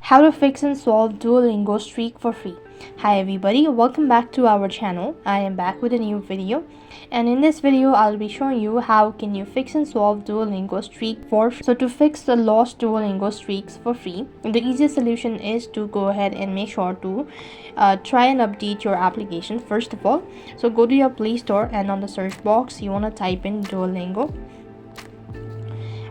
How to fix and solve Duolingo streak for free. Hi everybody, welcome back to our channel. I am back with a new video, and in this video I'll be showing you how can you fix and solve Duolingo streak for free. So to fix the lost Duolingo streaks for free, the easiest solution is to go ahead and make sure to try and update your application first of all. So go to your Play Store, and on the search box you want to type in Duolingo.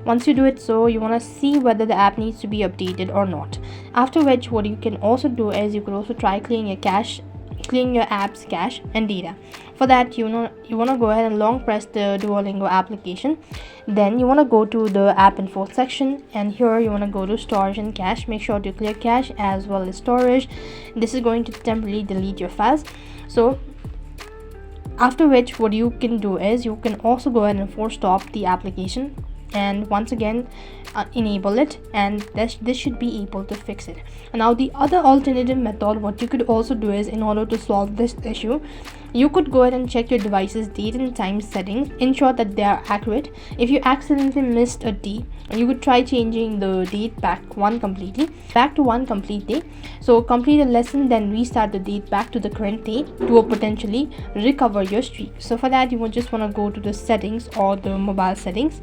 Once you do it, so you want to see whether the app needs to be updated or not. After which, what you can also do is you could also try clearing your app's cache and data. For that, you want to go ahead and long press the Duolingo application. Then you want to go to the app info section, and here you want to go to storage and cache. Make sure to clear cache as well as storage. This is going to temporarily delete your files. So after which, what you can do is you can also go ahead and force stop the application and once again enable it, and this should be able to fix it. Now the other alternative method, what you could also do is, in order to solve this issue, you could go ahead and check your device's date and time settings, ensure that they are accurate. If you accidentally missed a day, you could try changing the date back to one complete day. So complete a lesson, then restart the date back to the current day to potentially recover your streak. So for that, you would just want to go to the settings or the mobile settings,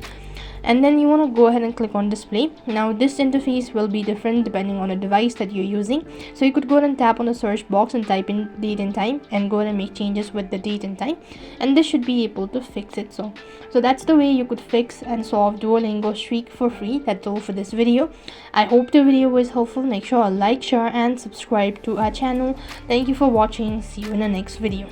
and then you want to go ahead and click on display. Now this interface will be different depending on the device that you're using, so you could go ahead and tap on the search box and type in date and time and go ahead and make changes with the date and time, and this should be able to fix it. So that's the way you could fix and solve Duolingo streak for free. That's all for this video. I hope the video was helpful. Make sure to like, share and subscribe to our channel. Thank you for watching. See you in the next video.